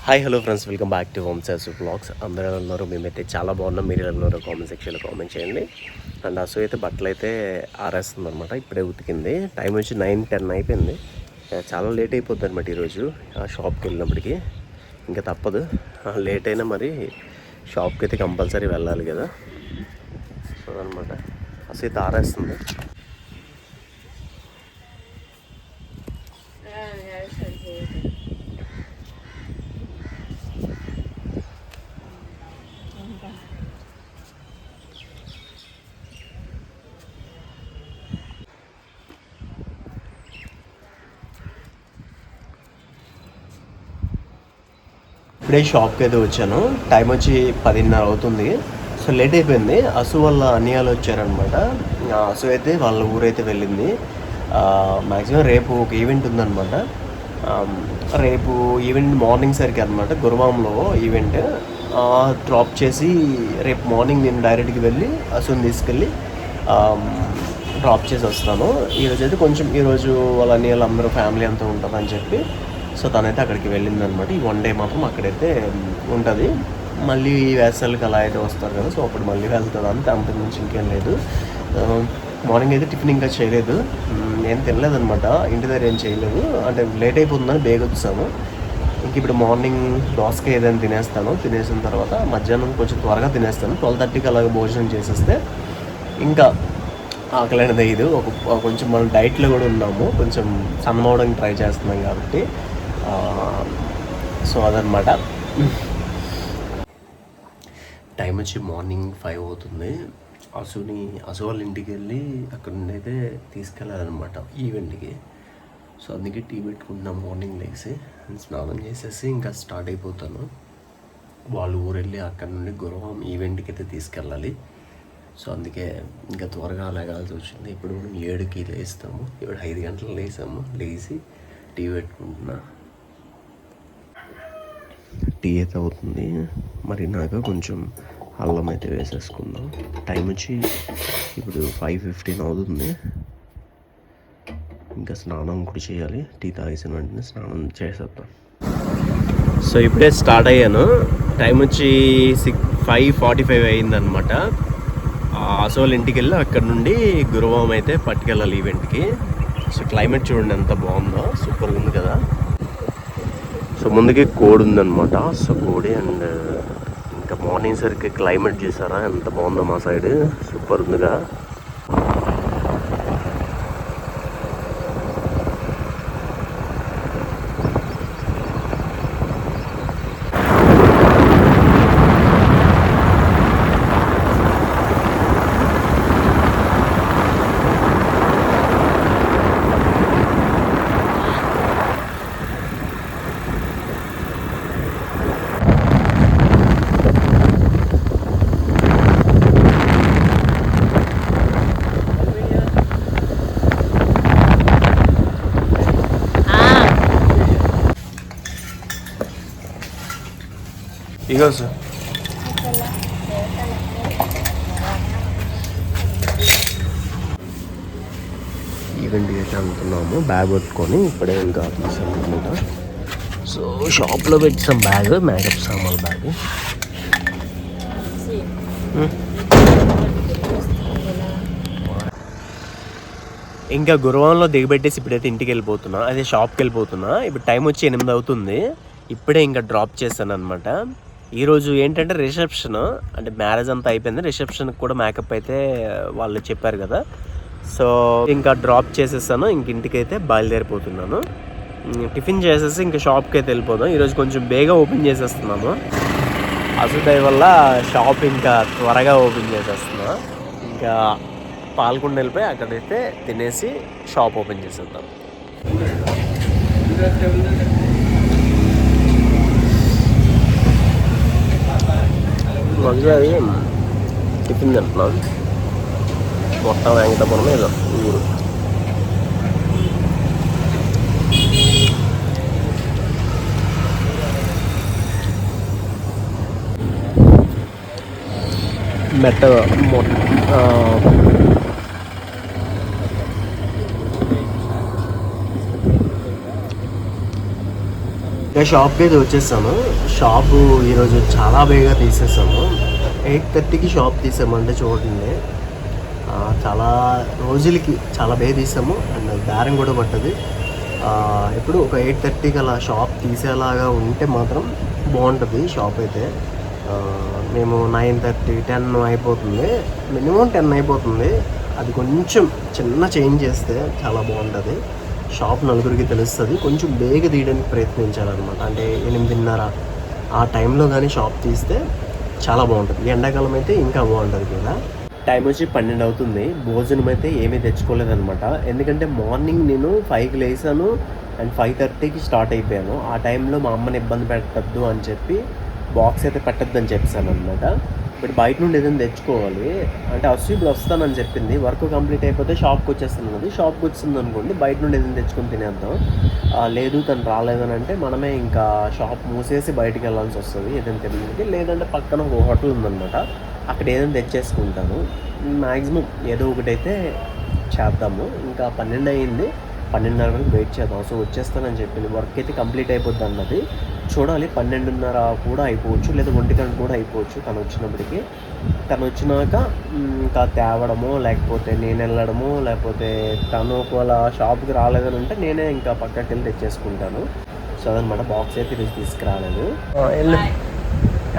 Hi hello friends, welcome back to వంశాసు blogs. అందరూ ఎలా ఉన్నారు? మేమైతే చాలా బాగున్నాం. మీరు ఎలా ఉన్నారో కామెంట్ సెక్షన్లో కామెంట్ చేయండి. అండ్ అసలు అయితే బట్టలు అయితే ఆరేస్తుంది అనమాట. ఇప్పుడే ఉతికింది. టైం వచ్చి 9-10 అయిపోయింది. చాలా లేట్ అయిపోద్ది అనమాట ఈరోజు షాప్కి వెళ్ళినప్పటికీ. ఇంకా తప్పదు, లేట్ అయినా మరి షాప్కి అయితే కంపల్సరీ వెళ్ళాలి కదా. సో అనమాట అసలు అయితే ఆరేస్తుంది. ఇప్పుడే షాప్కి అయితే వచ్చాను. టైం వచ్చి 10:30 అవుతుంది. సో లేట్ అయిపోయింది. అసు వాళ్ళ అన్నయ్యలు వచ్చారనమాట. అసు అయితే వాళ్ళ ఊరైతే వెళ్ళింది. మ్యాక్సిమం రేపు ఒక ఈవెంట్ ఉందన్నమాట. రేపు ఈవెంట్ మార్నింగ్ సరికి అనమాట. గురువాంలో ఈవెంట్ డ్రాప్ చేసి రేపు మార్నింగ్ నేను డైరెక్ట్గా వెళ్ళి అసుని తీసుకెళ్ళి డ్రాప్ చేసి వస్తాను. ఈరోజు అయితే కొంచెం ఈరోజు వాళ్ళ అన్నయ్యలు అందరూ ఫ్యామిలీ అంతా ఉంటుందని చెప్పి సో తనైతే అక్కడికి వెళ్ళిందనమాట. ఈ 1 డే మాత్రం అక్కడైతే ఉంటుంది. మళ్ళీ వేసలకి అలా అయితే వస్తారు కదా, సో అప్పుడు మళ్ళీ వెళ్తుంది. అంతే, అంతకు మించి ఇంకేం లేదు. మార్నింగ్ అయితే టిఫిన్ ఇంకా చేయలేదు, ఏం తినలేదనమాట. ఇంటి దగ్గర ఏం చేయలేదు, అంటే లేట్ అయిపోతుందని బేగ వచ్చాము. ఇంక ఇప్పుడు మార్నింగ్ దోసకాయ ఏదైనా తినేస్తాను. తినేసిన తర్వాత మధ్యాహ్నం కొంచెం త్వరగా తినేస్తాను. 12:30కి అలాగే భోజనం చేసేస్తే ఇంకా ఆకలి అనేది ఇది కొంచెం మనం డైట్లో కూడా ఉన్నాము, కొంచెం సన్నమవడానికి ట్రై చేస్తున్నాం కాబట్టి. సో అదనమాట. టైం వచ్చి మార్నింగ్ 5 అవుతుంది. అసు వాళ్ళ ఇంటికి వెళ్ళి అక్కడ నుండి అయితే తీసుకెళ్ళాలన్నమాట ఈవెంట్కి. సో అందుకే టీ పెట్టుకుంటున్నాం. మార్నింగ్ లేచి స్నానం చేసేసి ఇంకా స్టార్ట్ అయిపోతాను. వాళ్ళు ఊరు వెళ్ళి అక్కడ నుండి గురువాం ఈవెంట్కి అయితే తీసుకెళ్ళాలి. సో అందుకే ఇంకా త్వరగా లేగాల్సి వచ్చింది. ఇప్పుడు మనం 7కి లేస్తాము. ఇప్పుడు 5 గంటలకు లేసాము. లేచి టీ పెట్టుకుంటున్నా. టీ అయితే అవుతుంది. మరి నాకు కొంచెం అల్లం అయితే వేసేసుకుందాం. టైం వచ్చి ఇప్పుడు 5:15 అవుతుంది. ఇంకా స్నానం కూడా చేయాలి. టీ తాగేసిన వెంటనే స్నానం చేసేద్దాం. సో ఇప్పుడే స్టార్ట్ అయ్యాను. టైం వచ్చి 5:45 అయిందనమాట. అసోల్ ఇంటికి వెళ్ళి అక్కడ నుండి గురువాం అయితే పట్టుకెళ్ళాలి ఈవెంట్కి. సో క్లైమేట్ చూడండి ఎంత బాగుందో, సూపర్గా ఉంది కదా. సో ముందుకి కోడి ఉందన్నమాట. సో కోడి అండ్ ఇంకా మార్నింగ్ సరికి క్లైమేట్ చూసారా ఎంత బాగుందో మా సైడ్, సూపర్ ఉందిగా. ఇగో సార్ ఈవెంట్కి అయితే అనుకున్నాము. బ్యాగ్ పట్టుకొని ఇప్పుడే ఇంకా తీసాము అనమాట. సో షాప్లో పెట్టాం బ్యాగ్, మేకప్ సామాన్ బ్యాగ్. ఇంకా గురువాంలో దిగబెట్టేసి ఇప్పుడైతే ఇంటికి వెళ్ళిపోతున్నా, అదే షాప్కి వెళ్ళిపోతున్నా. ఇప్పుడు టైం వచ్చి 8 అవుతుంది. ఇప్పుడే ఇంకా డ్రాప్ చేశాను అనమాట. ఈరోజు ఏంటంటే రిసెప్షన్, అంటే మ్యారేజ్ అంతా అయిపోయింది. రిసెప్షన్కి కూడా మేకప్ అయితే వాళ్ళు చెప్పారు కదా. సో ఇంకా డ్రాప్ చేసేసాను. ఇంక ఇంటికైతే బయలుదేరిపోతున్నాను. టిఫిన్ చేసేసి ఇంకా షాప్కి అయితే వెళ్ళిపోదాం. ఈరోజు కొంచెం బేగా ఓపెన్ చేసేస్తున్నాము. అసలు వల్ల షాప్ ఇంకా త్వరగా ఓపెన్ చేసేస్తున్నా. ఇంకా పాల్కొండ వెళ్ళిపోయి అక్కడైతే తినేసి షాప్ ఓపెన్ చేసేద్దాం. మంచిగా అది టిఫిన్ తింటున్నాం. మొత్తం వెంకటపురం ఏదో ఊరు. మెత్తగా ఇంకా షాప్కి అయితే వచ్చేసాము. షాపు ఈరోజు చాలా బేగా తీసేసాము. 8:30కి షాప్ తీసామంటే చూడండి, చాలా రోజులకి చాలా బేగా తీసాము. అండ్ బేరం కూడా పట్టది. ఇప్పుడు ఒక 8:30కి అలా షాప్ తీసేలాగా ఉంటే మాత్రం బాగుంటుంది షాప్ అయితే. మేము 9:30, 10 అయిపోతుంది, మినిమం 10 అయిపోతుంది. అది కొంచెం చిన్న చేంజ్ చేస్తే చాలా బాగుంటుంది. షాప్ నలుగురికి తెలుస్తుంది. కొంచెం బేగ తీయడానికి ప్రయత్నించాలన్నమాట. అంటే 8:30 ఆ టైంలో కానీ షాప్ తీస్తే చాలా బాగుంటుంది. ఎండాకాలం అయితే ఇంకా బాగుంటుంది కదా. టైం వచ్చి 12 అవుతుంది. భోజనం అయితే ఏమీ తెచ్చుకోలేదన్నమాట. ఎందుకంటే మార్నింగ్ నేను 5కి లేసాను అండ్ 5:30కి స్టార్ట్ అయిపోయాను. ఆ టైంలో మా అమ్మని ఇబ్బంది పెట్టద్దు అని చెప్పి బాక్స్ అయితే పెట్టద్దని చెప్పాను అనమాట. ఇప్పుడు బయట నుండి ఏదైనా తెచ్చుకోవాలి అంటే ఇప్పుడు వస్తానని చెప్పింది. వర్క్ కంప్లీట్ అయిపోతే షాప్కి వచ్చేస్తాను అన్నది. షాప్కి వచ్చింది అనుకోండి, బయట నుండి ఏదైనా తెచ్చుకొని తినేద్దాం. లేదు తను రాలేదని అంటే మనమే ఇంకా షాప్ మూసేసి బయటికి వెళ్ళాల్సి వస్తుంది ఏదైనా తినడానికి. లేదంటే పక్కన ఒక హోటల్ ఉందన్నమాట, అక్కడ ఏదైనా తెచ్చేసుకుంటాను. మ్యాక్సిమం ఏదో ఒకటైతే చేద్దాము. ఇంకా 12 అయ్యింది, 12:30 వరకు వెయిట్ చేద్దాం. సో వచ్చేస్తానని చెప్పింది. వర్క్ అయితే కంప్లీట్ అయిపోద్ది అన్నది. చూడాలి, 12:30 కూడా అయిపోవచ్చు, లేదా 1 గంట కూడా అయిపోవచ్చు తను వచ్చినప్పటికీ. తను వచ్చినాక ఇంకా తేవడము, లేకపోతే నేను వెళ్ళడము, లేకపోతే తను ఒకవేళ షాప్కి రాలేదని అంటే నేనే ఇంకా పక్కకి వెళ్ళి తెచ్చేసుకుంటాను. సో అదనమాట. బాక్స్ అయితే ఈరోజు తీసుకురాలేదు.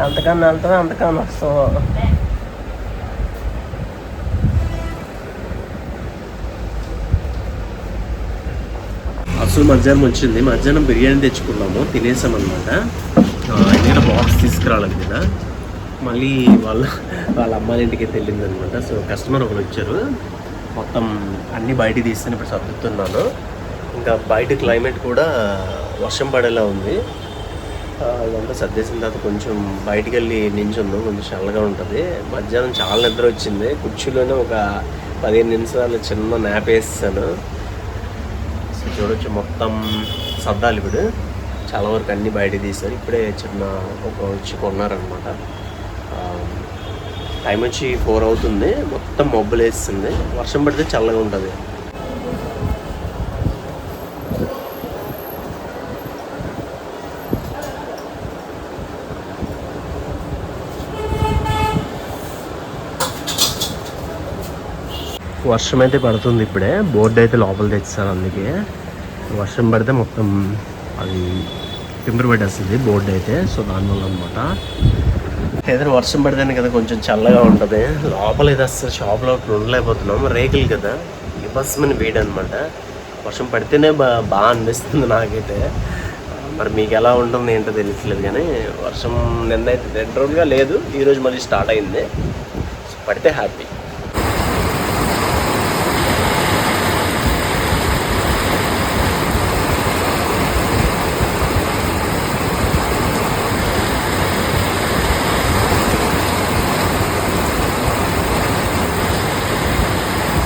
ఎంతకన్నా వెళ్తావు, ఎంతకన్నా వస్తావు. అసలు మధ్యాహ్నం వచ్చింది. మధ్యాహ్నం బిర్యానీ తెచ్చుకున్నాము, తినేసామన్నమాట. ఎందుకంటే బాక్స్ తీసుకురాలేదు కదా. మళ్ళీ వాళ్ళ అమ్మాయి ఇంటికి వెళ్ళింది అనమాట. సో కస్టమర్ ఒకరు వచ్చారు. మొత్తం అన్నీ బయటికి తీస్తాను ఇప్పుడు సర్దుతున్నాను. ఇంకా బయట క్లైమేట్ కూడా వర్షం పడేలా ఉంది. ఇదంతా సర్దేసిన తర్వాత కొంచెం బయటికి వెళ్ళి నించుందాం, కొంచెం చల్లగా ఉంటుంది. మధ్యాహ్నం చాలా నిద్ర వచ్చింది. కుర్చీలోనే ఒక 15 నిమిషాలు చిన్న న్యాప్ వేస్తాను. సో చూడొచ్చు, మొత్తం సర్దాలి ఇప్పుడు. చాలా వరకు అన్నీ బయట తీస్తారు. ఇప్పుడే చిన్న ఒక వచ్చి కొన్నారనమాట. టైం వచ్చి 4 అవుతుంది. మొత్తం మబ్బులు వేస్తుంది. వర్షం పడితే చల్లగా ఉంటుంది. వర్షం అయితే పడుతుంది ఇప్పుడే. బోర్డు అయితే లోపల తెచ్చాను, అందుకే వర్షం పడితే మొత్తం అది టింబర్ పట్టేస్తుంది బోర్డు అయితే. సో దానివల్ల అనమాట. ఏదైనా వర్షం పడితేనే కదా కొంచెం చల్లగా ఉంటుంది. లోపల అయితే అసలు షాప్లో ఉండలేకపోతున్నాం. రేకులు కదా, ఇబ్బంది వేడి అనమాట. వర్షం పడితేనే బాగా అనిపిస్తుంది నాకైతే. మరి మీకు ఎలా ఉంటుంది ఏంటో తెలియట్లేదు. కానీ వర్షం నిన్న అయితే 2 రోజులుగా లేదు, ఈరోజు మళ్ళీ స్టార్ట్ అయింది. పడితే హ్యాపీ.